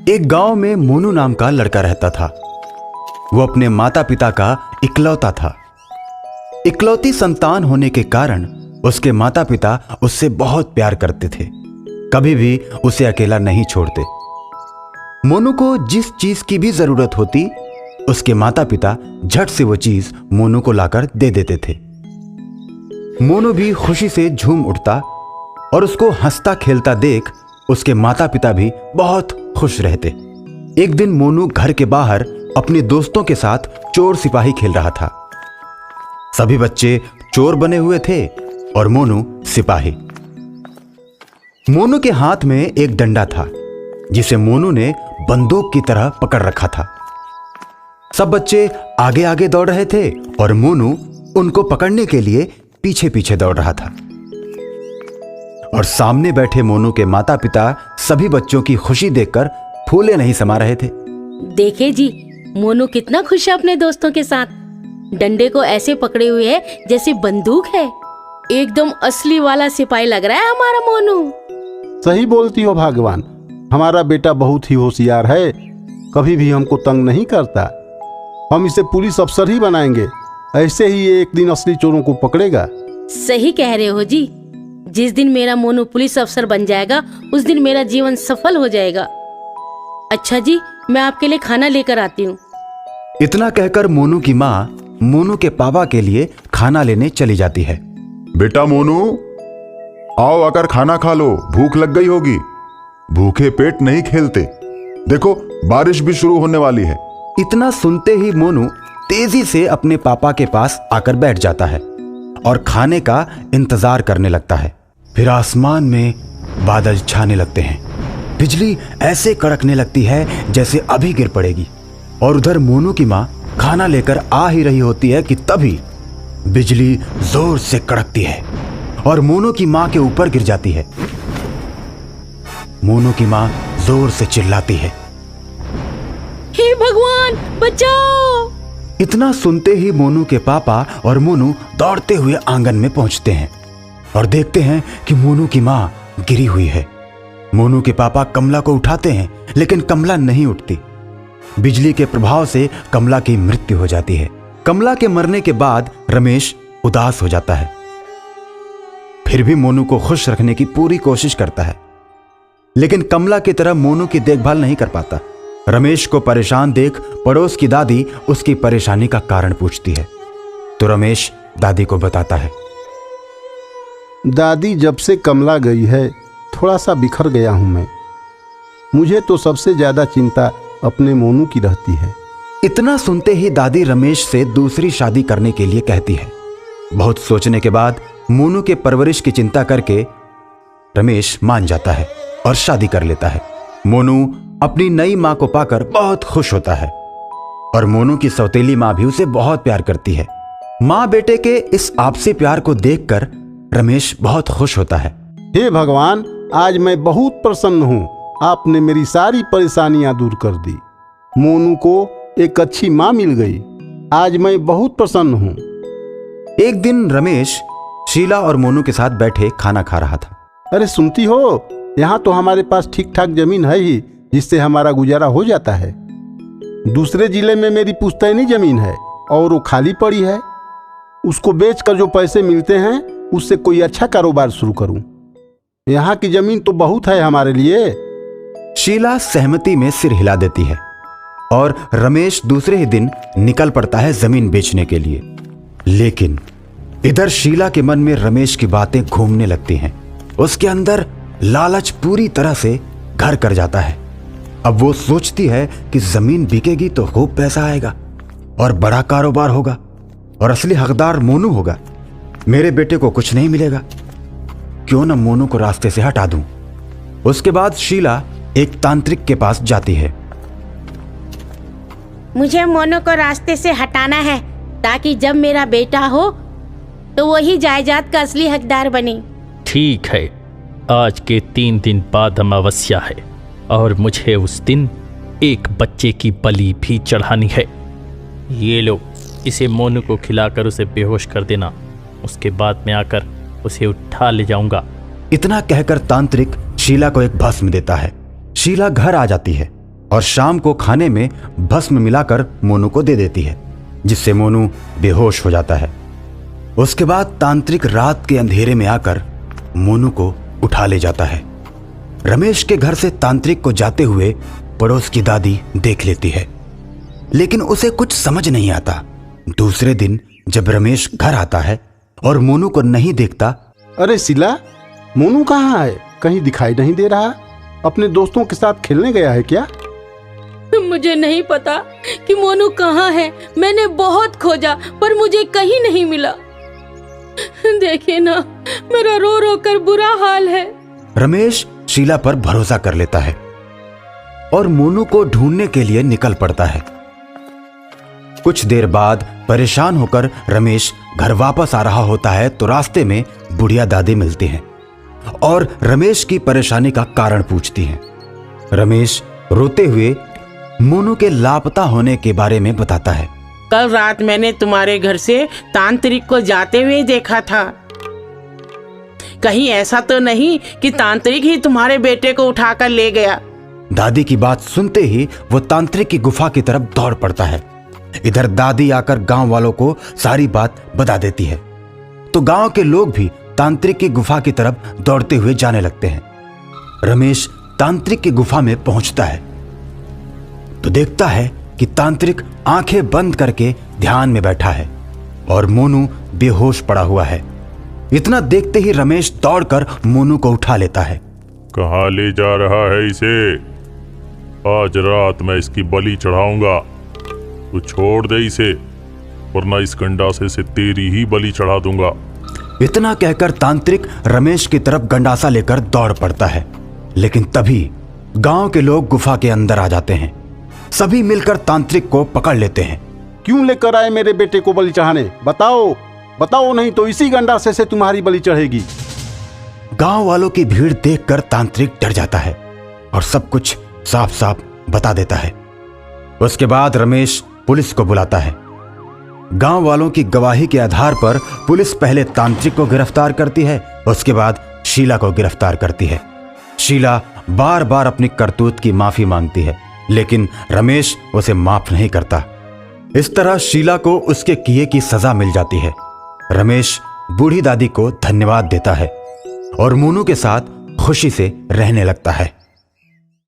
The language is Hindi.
एक गांव में मोनू नाम का लड़का रहता था। वो अपने माता पिता का इकलौता था। इकलौती संतान होने के कारण उसके माता पिता उससे बहुत प्यार करते थे, कभी भी उसे अकेला नहीं छोड़ते। मोनू को जिस चीज की भी जरूरत होती, उसके माता पिता झट से वो चीज मोनू को लाकर दे देते थे। मोनू भी खुशी से झूम उठता और उसको हंसता खेलता देख उसके माता पिता भी बहुत खुश रहते। एक दिन मोनू घर के बाहर अपने दोस्तों के साथ चोर सिपाही खेल रहा था। सभी बच्चे चोर बने हुए थे और मोनू सिपाही। मोनू के हाथ में एक डंडा था जिसे मोनू ने बंदूक की तरह पकड़ रखा था। सब बच्चे आगे आगे दौड़ रहे थे और मोनू उनको पकड़ने के लिए पीछे पीछे दौड़ रहा था। और सामने बैठे मोनू के माता पिता सभी बच्चों की खुशी देखकर फूले नहीं समा रहे थे। देखे जी, मोनू कितना खुश है अपने दोस्तों के साथ। डंडे को ऐसे पकड़े हुए है जैसे बंदूक है। एकदम असली वाला सिपाही लग रहा है हमारा मोनू। सही बोलती हो भगवान, हमारा बेटा बहुत ही होशियार है, कभी भी हमको तंग नहीं करता। हम इसे पुलिस अफसर ही बनाएंगे, ऐसे ही ये एक दिन असली चोरों को पकड़ेगा। सही कह रहे हो जी। जिस दिन मेरा मोनू पुलिस अफसर बन जाएगा उस दिन मेरा जीवन सफल हो जाएगा। अच्छा जी, मैं आपके लिए खाना लेकर आती हूँ। इतना कहकर मोनू की माँ मोनू के पापा के लिए खाना लेने चली जाती है। बेटा मोनू, आओ आकर खाना खा लो, भूख लग गई होगी। भूखे पेट नहीं खेलते। देखो बारिश भी शुरू होने वाली है। इतना सुनते ही मोनू तेजी से अपने पापा के पास आकर बैठ जाता है और खाने का इंतजार करने लगता है। फिर आसमान में बादल छाने लगते हैं। बिजली ऐसे कड़कने लगती है जैसे अभी गिर पड़ेगी। और उधर मोनू की माँ खाना लेकर आ ही रही होती है कि तभी बिजली जोर से कड़कती है और मोनू की माँ के ऊपर गिर जाती है। मोनू की माँ जोर से चिल्लाती है, हे भगवान बचाओ! इतना सुनते ही मोनू के पापा और मोनू दौड़ते हुए आंगन में पहुंचते हैं और देखते हैं कि मोनू की माँ गिरी हुई है। मोनू के पापा कमला को उठाते हैं लेकिन कमला नहीं उठती। बिजली के प्रभाव से कमला की मृत्यु हो जाती है। कमला के मरने के बाद रमेश उदास हो जाता है। फिर भी मोनू को खुश रखने की पूरी कोशिश करता है, लेकिन कमला की तरह मोनू की देखभाल नहीं कर पाता। रमेश को परेशान देख पड़ोस की दादी उसकी परेशानी का कारण पूछती है, तो रमेश दादी को बताता है। दादी, जब से कमला गई है थोड़ा सा बिखर गया हूं मैं। मुझे तो सबसे ज्यादा चिंता अपने मोनू की रहती है। इतना सुनते ही दादी रमेश से दूसरी शादी करने के लिए कहती है। बहुत सोचने के बाद मोनू के परवरिश की चिंता करके रमेश मान जाता है और शादी कर लेता है। मोनू अपनी नई मां को पाकर बहुत खुश होता है और मोनू की सौतेली मां भी उसे बहुत प्यार करती है। मां बेटे के इस आपसी प्यार को देखकर रमेश बहुत खुश होता है। हे भगवान, आज मैं बहुत प्रसन्न हूँ। आपने मेरी सारी परेशानियां दूर कर दी। मोनू को एक अच्छी माँ मिल गई। आज मैं बहुत प्रसन्न हूँ। एक दिन रमेश शीला और मोनू के साथ बैठे खाना खा रहा था। अरे सुनती हो, यहाँ तो हमारे पास ठीक ठाक जमीन है ही, जिससे हमारा गुजारा हो जाता है। दूसरे जिले में मेरी पुश्तैनी जमीन है और वो खाली पड़ी है। उसको बेचकर जो पैसे मिलते हैं उससे कोई अच्छा कारोबार शुरू करूं। यहाँ की जमीन तो बहुत है हमारे लिए। शीला सहमति में सिर हिला देती है और रमेश दूसरे ही दिन निकल पड़ता है जमीन बेचने के लिए। लेकिन इधर शीला के मन में रमेश की बातें घूमने लगती हैं। उसके अंदर लालच पूरी तरह से घर कर जाता है। अब वो सोचती है कि जमीन बिकेगी तो खूब पैसा आएगा और बड़ा कारोबार होगा और असली हकदार मोनू होगा। मेरे बेटे को कुछ नहीं मिलेगा, क्यों ना मोनू को रास्ते से हटा दूं। उसके बाद शीला एक तांत्रिक के पास जाती है। मुझे मोनू को रास्ते से हटाना है ताकि जब मेरा बेटा हो तो वही जायदाद का असली हकदार बने। ठीक है, आज के 3 दिन बाद अमावस्या है और मुझे उस दिन एक बच्चे की बलि भी चढ़ानी है। ये लो, इसे मोनू को खिलाकर उसे बेहोश कर देना। उसके बाद मैं आकर उसे उठा ले जाऊंगा। इतना कहकर तांत्रिक शीला को एक भस्म देता है। शीला घर आ जाती है और शाम को खाने में भस्म मिलाकर मोनू को दे देती है, जिससे मोनू बेहोश हो जाता है। उसके बाद तांत्रिक रात के अंधेरे में आकर मोनू को उठा ले जाता है। रमेश के घर से तांत्रिक को जाते हुए पड़ोस की दादी देख लेती है, लेकिन उसे कुछ समझ नहीं आता। दूसरे दिन जब रमेश घर आता है और मोनू को नहीं देखता, अरे शीला, मोनू कहाँ है? कहीं दिखाई नहीं दे रहा। अपने दोस्तों के साथ खेलने गया है क्या? मुझे नहीं पता कि मोनू कहाँ है। मैंने बहुत खोजा पर मुझे कहीं नहीं मिला। देखिए ना, मेरा रो रो कर बुरा हाल है। रमेश शीला पर भरोसा कर लेता है और मोनू को ढूंढने के लिए निकल पड़ता है। कुछ देर बाद परेशान होकर रमेश घर वापस आ रहा होता है तो रास्ते में बुढ़िया दादी मिलती हैं और रमेश की परेशानी का कारण पूछती हैं। रमेश रोते हुए मोनू के लापता होने के बारे में बताता है। कल रात मैंने तुम्हारे घर से तांत्रिक को जाते हुए देखा था। कहीं ऐसा तो नहीं कि तांत्रिक ही तुम्हारे बेटे को उठाकर ले गया? दादी की बात सुनते ही वो तांत्रिक की गुफा की तरफ दौड़ पड़ता है। इधर दादी आकर गांव वालों को सारी बात बता देती है तो गांव के लोग भी तांत्रिक की गुफा की तरफ दौड़ते हुए जाने लगते हैं। रमेश तांत्रिक की गुफा में पहुंचता है तो देखता है कि तांत्रिक आंखें बंद करके ध्यान में बैठा है और मोनू बेहोश पड़ा हुआ है। इतना देखते ही रमेश दौड़कर मोनू को उठा लेता है। कहाँ ले जा रहा है इसे? आज रात मैं इसकी बलि चढ़ाऊंगा। तू छोड़ दे इसे, वरना इस गंडासे से तेरी ही बलि चढ़ा दूंगा। इतना कहकर तांत्रिक रमेश की तरफ गंडासा लेकर दौड़ पड़ता है, लेकिन तभी गांव के लोग गुफा के अंदर आ जाते हैं। सभी मिलकर तांत्रिक को पकड़ लेते हैं। क्यों लेकर आए मेरे बेटे को बलि चढ़ाने? बताओ बताओ, नहीं तो इसी गंडासे से तुम्हारी बलि चढ़ेगी। गांव वालों की भीड़ देखकर तांत्रिक डर जाता है और सब कुछ साफ साफ बता देता है। उसके बाद रमेश पुलिस को बुलाता है। गांव वालों की गवाही के आधार पर पुलिस पहले तांत्रिक को गिरफ्तार करती है, उसके बाद शीला को गिरफ्तार करती है। शीला बार बार अपनी करतूत की माफी मांगती है, लेकिन रमेश उसे माफ नहीं करता। इस तरह शीला को उसके किए की सजा मिल जाती है। रमेश बूढ़ी दादी को धन्यवाद देता है और मोनू के साथ खुशी से रहने लगता है।